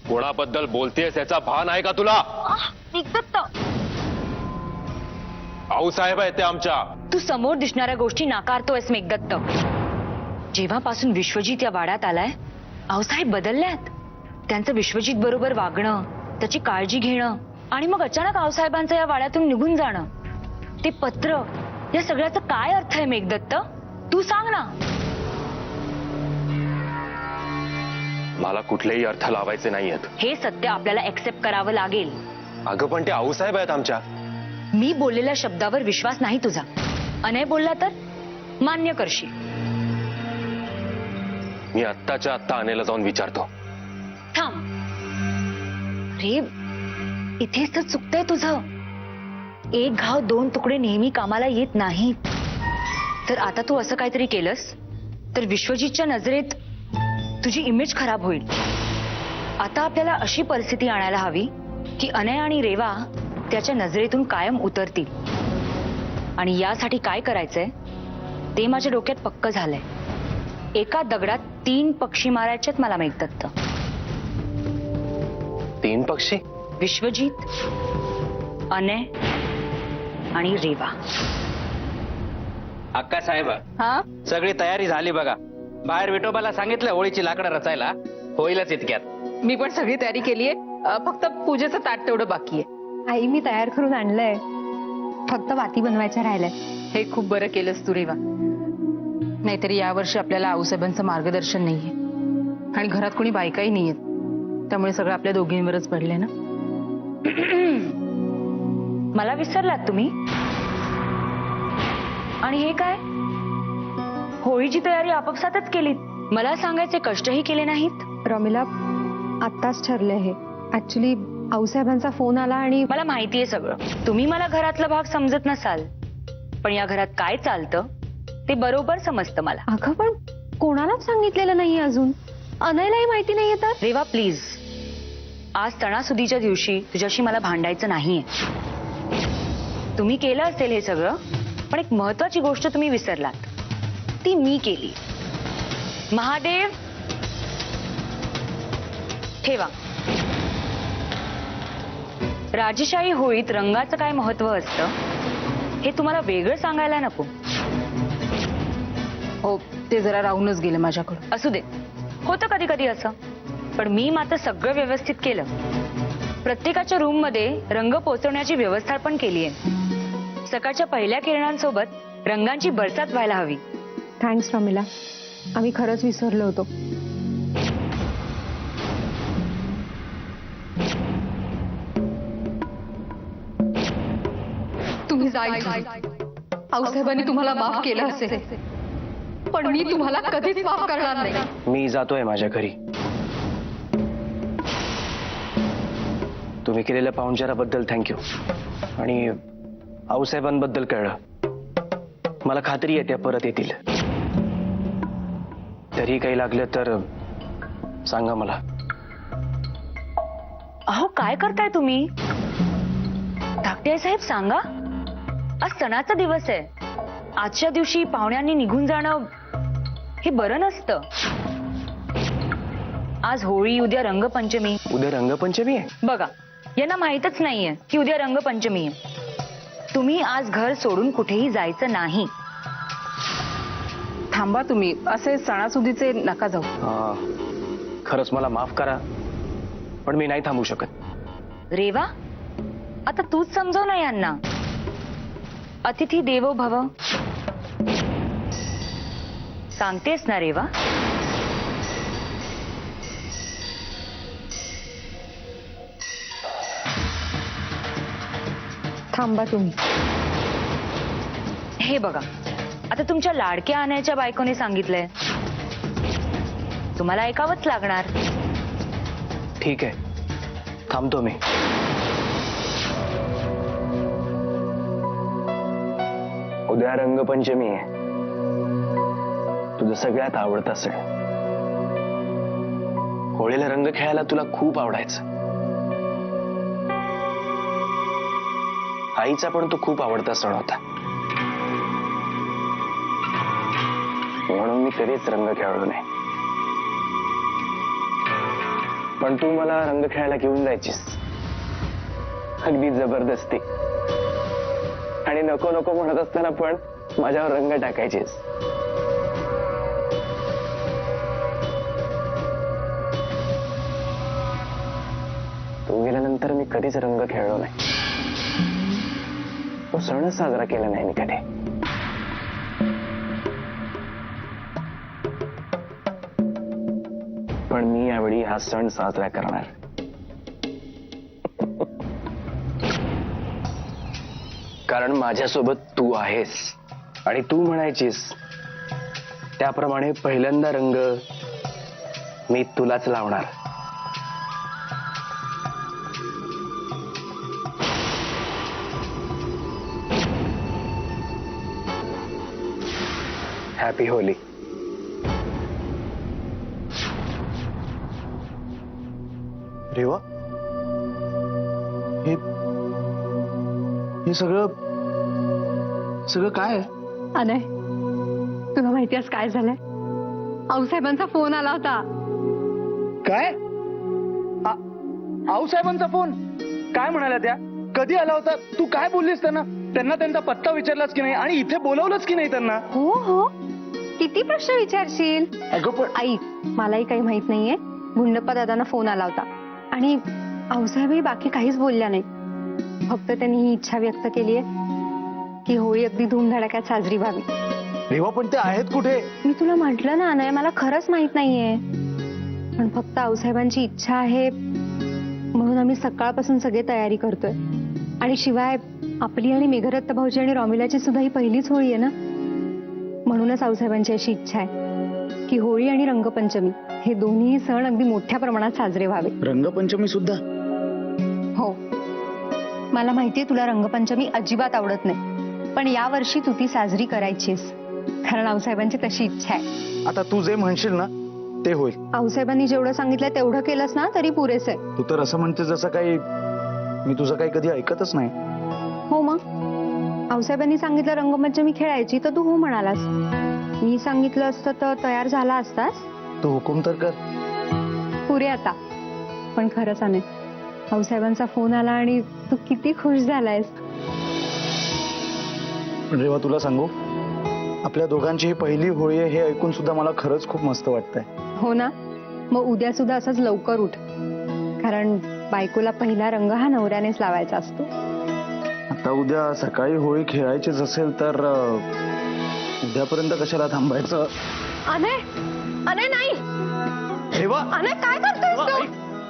कोणाबद्दल बोलतेस याचा भान आहे का तुला? मेघदत्त, आऊसाहेब आहे ते आमच्या. तू समोर दिसणाऱ्या गोष्टी नाकारतोयस मेघदत्त. जेव्हापासून विश्वजित या वाड्यात आलाय, आऊसाहेब बदलल्यात. त्यांचं विश्वजित बरोबर वागणं, त्याची काळजी घेणं आणि मग अचानक आऊसाहेबांचं या वाड्यातून निघून जाणं, ते पत्र, या सगळ्याचा काय अर्थ आहे मेघदत्त? तू सांग ना. मला कुठलेही अर्थ लावायचे नाहीयेत. हे सत्य आपल्याला एक्सेप्ट करावं लागेल. अगं पण ते आऊसाहेब आहेत आमच्या. मी बोललेल्या शब्दावर विश्वास नाही तुझा. अनय बोलला तर मान्य करशील. मी आत्ताच्या आत्ता अनेला जाऊन विचारतो. थांब रे, इथेच तर चुकतंय तुझं. एक घाव दोन तुकडे नेहमी कामाला येत नाहीत. तर आता तू असं काहीतरी केलंस तर विश्वजितच्या नजरेत तुझी इमेज खराब होईल. आता आपल्याला अशी परिस्थिती आणायला हवी की अनय आणि रेवा त्याच्या नजरेतून कायम उतरतील. आणि यासाठी काय करायचंय ते माझ्या डोक्यात पक्क झालंय. एका दगडात 3 पक्षी मारायचेत मला मेघदत्त. 3 पक्षी? विश्वजित, अनय आणि रेवा. अक्का साहेब, हा, सगळी तयारी झाली बघा. बाहेर विठोबाला सांगितलं होळीची लाकडं रचायला. होईलच इतक्यात. मी पण सगळी तयारी केलीये. फक्त पूजेचं ताट तेवढं बाकी आहे. आई मी तयार करून आणलंय, फक्त वाती बनवायच्या राहिल्याय. हे खूप बरं केलंस तू रेवा. नाहीतरी यावर्षी आपल्याला आऊसाहेबांचं मार्गदर्शन नाहीये आणि घरात कोणी बायकाही नाहीयेत. त्यामुळे सगळं आपल्या दोघींवरच पडलंय ना. मला विसरलात तुम्ही? आणि हे काय, होळीची तयारी आपापसातच केलीत. मला सांगायचे कष्टही केले नाहीत. रमिला, आत्ताच ठरले हे. ऍक्च्युली आऊसाहेबांचा फोन आला आणि मला माहितीये सगळं. तुम्ही मला घरातला भाग समजत नसाल, पण या घरात काय चालतं ते बरोबर समजतं मला. अगं पण कोणालाच सांगितलेलं नाही अजून. अनयलाही माहिती नाहीये तर. रेवा प्लीज, आज सणासुदीच्या दिवशी तुझ्याशी मला भांडायचं नाहीये. तुम्ही केलं असेल हे सगळं, पण एक महत्वाची गोष्ट तुम्ही विसरलात. ती मी केली. महादेव, ठेवा. राजेशाही होळीत रंगाचं काय महत्व असतं हे तुम्हाला वेगळं सांगायला नको. हो, ते जरा राहूनच गेलं माझ्याकडून. असू दे, होतं कधी कधी असं. पण मी मात्र सगळं व्यवस्थित केलं. प्रत्येकाच्या रूम मध्ये रंग पोचवण्याची व्यवस्था पण केली आहे. सकाळच्या पहिल्या किरणांसोबत रंगांची बरसात व्हायला हवी. थँक्स रमिला, आम्ही खरंच विसरलो होतो. तुम्ही आऊसाहेबांनी तुम्हाला माफ केलं असेल, पण मी तुम्हाला कधीच माफ करणार नाही. मी जातोय माझ्या घरी. तुम्ही केलेल्या पाहुणचाराबद्दल थँक्यू. आणि आऊसाहेबांबद्दल कळलं. मला खात्री आहे त्या परत येतील. तरी काही लागलं तर सांगा मला. अहो काय करताय तुम्ही? धाकटे साहेब सांगा. आज सणाचा दिवस आहे. आजच्या दिवशी पाहुण्यांनी निघून जाणं हे बरं नसतं. आज होळी, उद्या रंगपंचमी. उद्या रंगपंचमी आहे? बघा, यांना माहीतच नाहीये की उद्या रंगपंचमी आहे. तुम्ही आज घर सोडून कुठेही जायचं नाही. थांबा तुम्ही. असे सणासुदीचे नका जाऊ. खरंच मला माफ करा, पण मी नाही थांबू शकत. रेवा, आता तूच समजव ना यांना. अतिथी देवो भव. सांगतेस ना रेवा? थांबा तुम्ही. हे बघा, आता तुमच्या लाडक्या आण्याच्या बायकोने सांगितलंय. तुम्हाला ऐकावंच लागणार. ठीक आहे, थांबतो मी. उद्या रंगपंचमी आहे. तुझं सगळ्यात आवडता सण. होळीला रंग खेळायला तुला खूप आवडायचं. आईचा पण तो खूप आवडता सण होता. म्हणून मी कधीच रंग खेळलो नाही. पण तू मला रंग खेळायला घेऊन जायचीस, अगदी जबरदस्ती. आणि नको नको म्हणत असताना पण माझ्यावर रंग टाकायचीस. तू गेल्यानंतर मी कधीच रंग खेळलो नाही. तो सणच साजरा केला नाही मी कधी. पण मी यावेळी हा सण साजरा करणार. कारण माझ्यासोबत तू आहेस आणि तू म्हणायचीस त्याप्रमाणे पहिल्यांदा रंग मी तुलाच लावणार. Happy Holy. रेवा, हे सगळं काय आहे? अनय, तुला माहिती आज काय झालंय? आऊसाहेबांचा फोन आला होता. काय? आऊसाहेबांचा फोन? काय म्हणाल्या त्या? कधी आला होता? तू काय बोललीस त्यांना? त्यांचा पत्ता विचारलास की नाही आणि इथे बोलवलंच की नाही त्यांना? हो हो, किती प्रश्न विचारशील. अगं पण आई, मलाही काही माहित नाहीये. गुंडप्पा दादांना फोन आला होता आणि आऊसाहेबही बाकी काहीच बोलल्या नाही. फक्त त्यांनी ही इच्छा व्यक्त केली आहे की होळी अगदी धूमधडाक्यात साजरी व्हावी. रेवा, पण ते आहेत कुठे? मी तुला म्हटलं ना अनय, मला खरंच माहित नाहीये. पण फक्त आऊसाहेबांची इच्छा आहे म्हणून आम्ही सकाळपासून सगळे तयारी करतोय. आणि शिवाय आपली आणि मेघरत्त भाऊजी आणि रॉमिलाची सुद्धा ही पहिलीच होळी आहे ना. म्हणूनच आऊसाहेबांची अशी इच्छा आहे की होळी आणि रंगपंचमी हे दोन्ही सण अगदी मोठ्या प्रमाणात साजरे व्हावे. रंगपंचमी सुद्धा? हो, मला माहितीये तुला रंगपंचमी अजिबात आवडत नाही, पण या वर्षी तू ती साजरी करायचीस कारण आऊसाहेबांची तशी इच्छा आहे. आता तू जे म्हणशील ना ते होईल. आऊसाहेबांनी जेवढं सांगितलंय तेवढं केलंस ना तरी पुरेसं आहे. तू तर असं म्हणते जसं काही मी तुझं काही कधी ऐकतच नाही. हो मग, आऊसाहेबांनी सांगितलं रंगपंचमी खेळायची तर तू हो म्हणालास. मी सांगितलं असतं तर तयार झाला असतास. तू हुकूम तर कर. पुरे आता. पण खरंच नाही, आऊसाहेबांचा फोन आला आणि तू किती खुश झालायस. पण रेवा, तुला सांगू, आपल्या दोघांची ही पहिली होळी आहे हे ऐकून सुद्धा मला खरंच खूप मस्त वाटतंय. हो ना, मग उद्या सुद्धा असंच लवकर उठ, कारण बायकोला पहिला रंग हा नवऱ्यानेच लावायचा असतो. आता उद्या सकाळी होळी खेळायचीच असेल तर उद्यापर्यंत कशाला थांबायचं? अनय, अनय नाही. रेवा, अनय काय करतोयस रेवा, तू?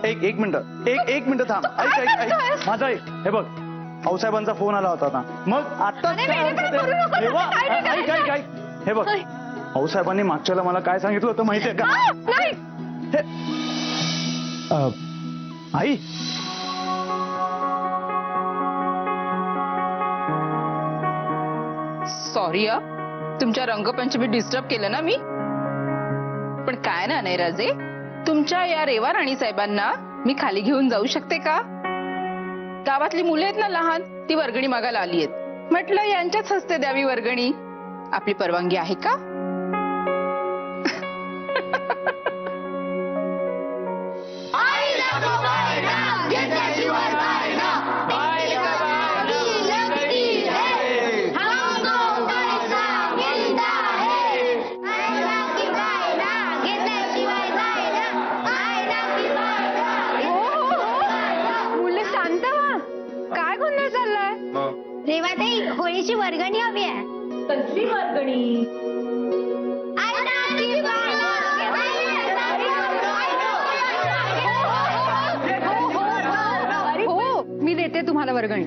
एक मिनिट, एक मिनिट थांब. ऐक माझा ऐक. हे बघ, आऊसाहेबांचा फोन आला होता ना, मग आता अरे, वेडेपणा करू नकोस, रेवा, काय नाही ऐक. हे बघ, आऊसाहेबांनी मागच्याला मला काय सांगितलं होतं माहितीये का? नाही. आई, सॉरी तुमच्या रंगपंचमी डिस्टर्ब केलं ना मी. पण काय ना नाही राजे, तुमच्या या रेवा राणी साहेबांना मी खाली घेऊन जाऊ शकते का? गावातली मुले आहेत ना लहान, ती वर्गणी मागायला आली आहेत. म्हटलं यांच्याच हस्ते द्यावी वर्गणी. आपली परवानगी आहे का? मुलं शांत व्हा. काय गोंधळ चाललाय? रेवाताई, होळीची वर्गणी हवी आहे. कसली वर्गणी? हो, मी देते तुम्हाला वर्गणी,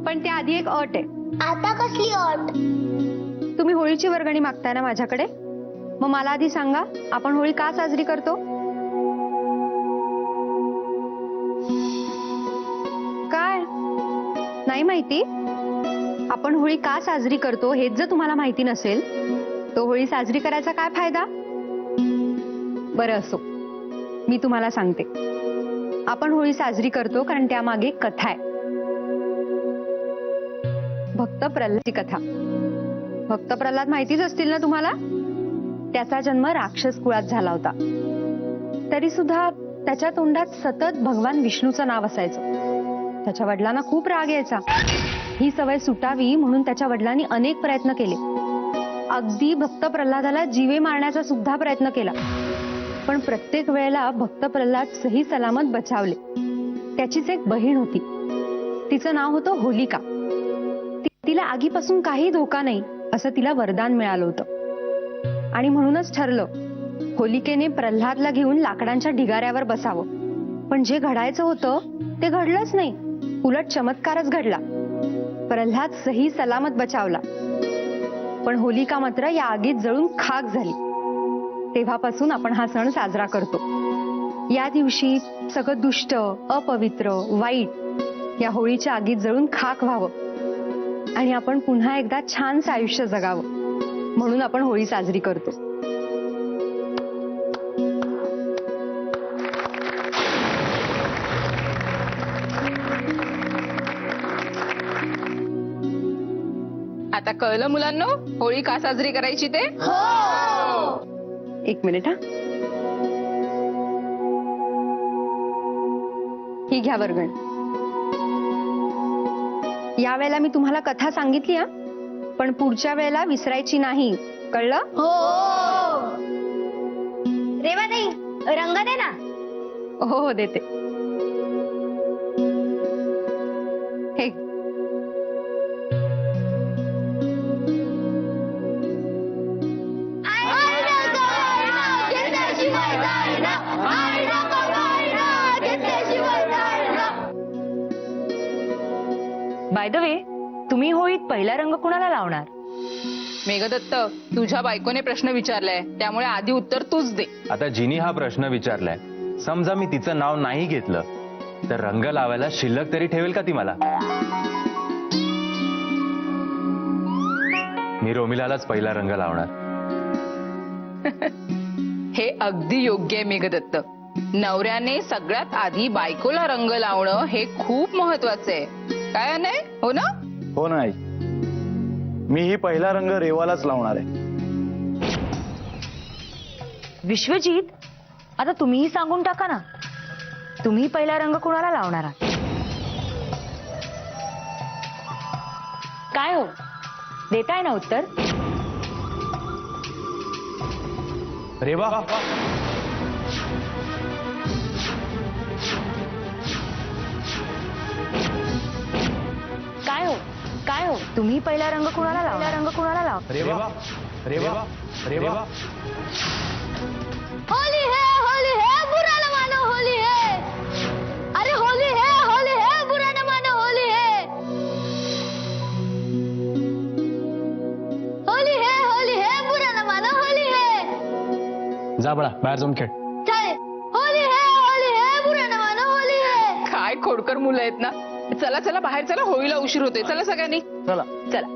पण त्याआधी एक अट आहे. आता कसली अट? तुम्ही होळीची वर्गणी मागताय ना माझ्याकडे, मग मला आधी सांगा आपण होळी का साजरी करतो? काय नाही माहिती? आपण होळी का साजरी करतो हेच जर तुम्हाला माहिती नसेल तर होळी साजरी करायचा काय फायदा? बरं असो, मी तुम्हाला सांगते. आपण होळी साजरी करतो कारण त्यामागे एक कथा आहे. भक्त प्रल्हादची कथा. भक्त प्रल्हाद माहितीच असतील ना तुम्हाला? त्याचा जन्म राक्षस कुळात झाला होता. तरी सुद्धा त्याच्या तोंडात सतत भगवान विष्णूचं नाव असायचं. त्याच्या वडिलांना खूप राग यायचा. ही सवय सुटावी म्हणून त्याच्या वडिलांनी अनेक प्रयत्न केले. अगदी भक्त प्रल्हादाला जीवे मारण्याचा सुद्धा प्रयत्न केला. पण प्रत्येक वेळेला भक्त प्रल्हाद सही सलामत बचावले. त्याचीच एक बहीण होती. तिचं नाव होतं होलिका. तिला आगीपासून काही धोका नाही असं तिला वरदान मिळालं होतं. आणि म्हणूनच ठरलं होलिकेने प्रल्हादला घेऊन लाकडांच्या ढिगाऱ्यावर बसावं. पण जे घडायचं होतं ते घडलंच नाही. उलट चमत्कारच घडला. प्रल्हाद सही सलामत बचावला. पण होलिका मात्र या आगीत जळून खाक झाली. तेव्हापासून आपण हा सण साजरा करतो. या दिवशी सगळं दुष्ट, अपवित्र, वाईट या होळीच्या आगीत जळून खाक व्हावं आणि आपण पुन्हा एकदा छानसं आयुष्य जगावं म्हणून आपण होळी साजरी करतो. आता कळलं मुलांनो होळी का साजरी करायची ते? एक मिनिट हा. ही घ्या वर्गण. यावेळेला मी तुम्हाला कथा सांगितली हा, पण पुढच्या वेळेला विसरायची नाही. कळलं? हो. रेवाताई रंग दे ना. हो हो देते. हे बाय द वे, तुम्ही होळीत पहिला रंग कुणाला लावणार? मेघदत्त, तुझ्या बायकोने प्रश्न विचारलाय त्यामुळे आधी उत्तर तूच दे. आता जिनी हा प्रश्न विचारलाय, समजा मी तिचं नाव नाही घेतलं तर रंग लावायला शिल्लक तरी ठेवेल का ती मला? मी रोमिलालाच पहिला रंग लावणार. हे अगदी योग्य आहे मेघदत्त. नवऱ्याने सगळ्यात आधी बायकोला रंग लावणं हे खूप महत्वाचं आहे. काय नाही हो ना? हो ना आई, मीही पहिला रंग रेवालाच लावणार आहे. विश्वजित, आता तुम्हीही सांगून टाका ना, तुम्ही पहिला रंग कुणाला लावणार आहात? काय हो, देताय ना उत्तर? रेवा, काय हो, तुम्ही पहिला रंग कुणाला लावणार? रंग कुणाला लाव? रेवा, रेवा, रेवा. होली है बुरा न मानो होली है. अरे होली है बुरा न मानो होली है. होली है बुरा न मानो होली है. जा बळा, बाहेर जाऊन खेळ. चालेल. होली है बुरा न मानो होली है. काय खोडकर मुलं आहेत ना. चला चला बाहेर चला, होळीला उशीर होतोय. चला सगळ्यांनी चला. चला.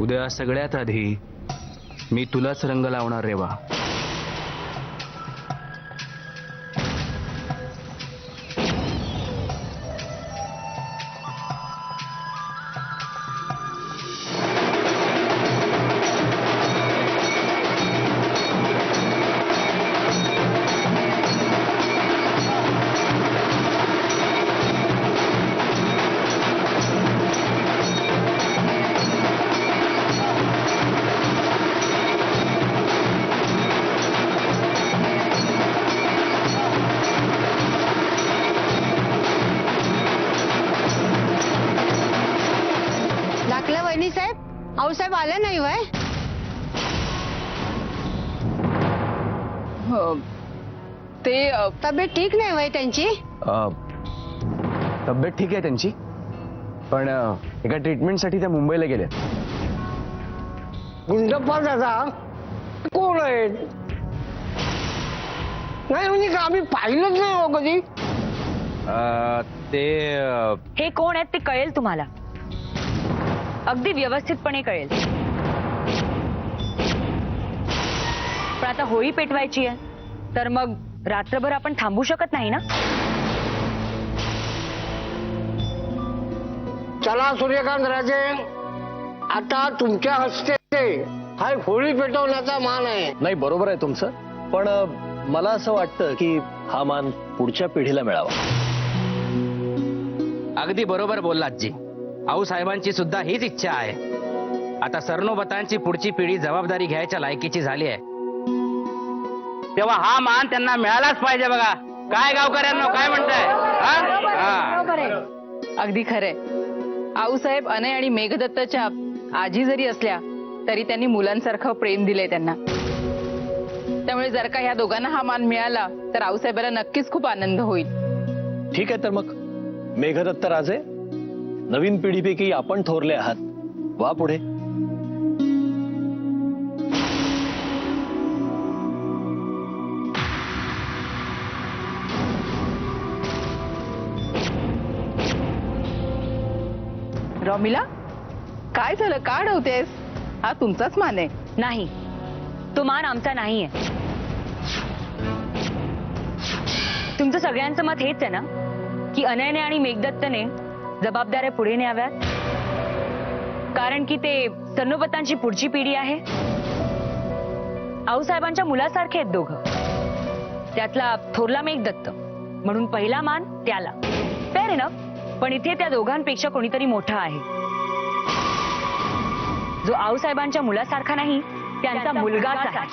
उद्या सगळ्यात आधी मी तुलाच रंग लावणार रेवा. दाखला वहिनी साहेब, आऊसाहेब आले नाही वय? ते तब्येत ठीक नाही वय त्यांची? तब्येत ठीक आहे त्यांची, पण एका ट्रीटमेंटसाठी त्या मुंबईला गेल्या. गुंडप्पा दादा कोण आहेत? नाही म्हणजे का आम्ही पाहिलंच नाही हो कधी. हे कोण आहेत ते कळेल तुम्हाला, अगदी व्यवस्थितपणे कळेल. पण आता होळी पेटवायची आहे, तर मग रात्रभर आपण थांबू शकत नाही ना. चला सूर्यकांत राजे, आता तुमच्या हस्ते नसते. हा एक होळी पेटवण्याचा मान आहे. नाही, बरोबर आहे तुमचं, पण मला असं वाटतं की हा मान पुढच्या पिढीला मिळावा. अगदी बरोबर बोललात जी. आऊसाहेबांची सुद्धा हीच इच्छा आहे. आता सरनोबतांची पुढची पिढी जबाबदारी घ्यायच्या लायकीची झाली आहे, तेव्हा हा मान त्यांना मिळालाच पाहिजे. बघा काय गावकऱ्यांना काय म्हणताय. अगदी खरंय. आऊसाहेब अनय आणि मेघदत्तच्या आजी जरी असल्या तरी त्यांनी मुलांसारखं प्रेम दिलंय त्यांना. त्यामुळे जर का ह्या दोघांना हा मान मिळाला तर आऊसाहेबाला नक्कीच खूप आनंद होईल. ठीक आहे, तर मग मेघदत्त राजे, नवीन पिढीपैकी आपण थोरले आहात, वा पुढे. रॉमिला, काय झालं, का अडवतेस? हा तुमचाच मान आहे. नाही, तो मान आमचा नाहीये. तुमचं सगळ्यांचं मत हेच आहे ना की अनयने आणि मेघदत्तने जबाबदाऱ्या पुढे न्याव्यात, कारण की ते सरनोबतांची पुढची पिढी आहे. आऊसाहेबांच्या मुलासारखे आहेत दोघं. त्यातला थोरला मेघदत्त, म्हणून पहिला मान त्याला. Fair enough. पण इथे त्या दोघांपेक्षा कोणीतरी मोठा आहे, जो आऊसाहेबांच्या मुलासारखा नाही, त्यांचा मुलगाच आहे.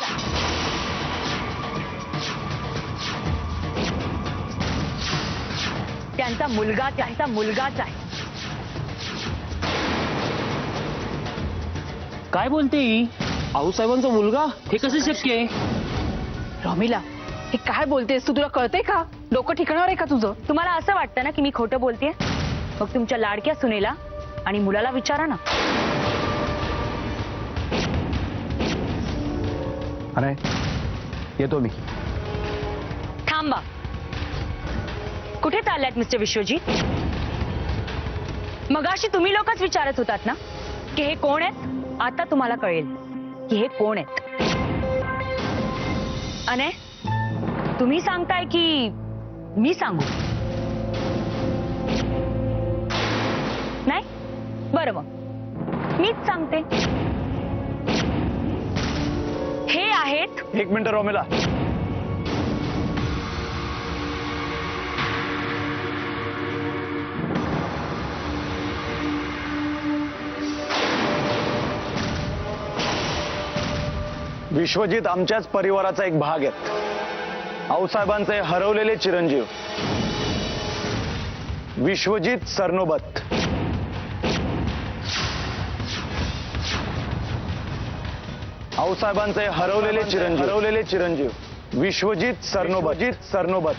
त्यांचा मुलगाच आहे. काय बोलते ही? आऊसाहेबांचा मुलगा? हे कसं शक्य आहे? रॉमिला, हे काय बोलतेस तू? तुला कळतंय का? डोकं ठिकाणावर आहे का तुझं? तुम्हाला असं वाटतं ना की मी खोटं बोलतेय? मग तुमच्या लाडक्या सुनेला आणि मुलाला विचारा ना. अनय, येतो मी. थांबा. कुठे चालल्यात मिस्टर विश्वजीत? मगाशी तुम्ही लोकच विचारत होतात ना की हे कोण आहेत. आता तुम्हाला कळेल की हे कोण आहेत. अनय, तुम्ही सांगताय की मी सांगू? नाही, बरं मग मीच सांगते. हे आहेत. एक मिनिट रॉमिला. विश्वजित आमच्याच परिवाराचा एक भाग आहेत. आऊसाहेबांचे हरवलेले चिरंजीव विश्वजित सरनोबत. आऊसाहेबांचे हरवलेले चिरंजीव विश्वजित सरनोबत.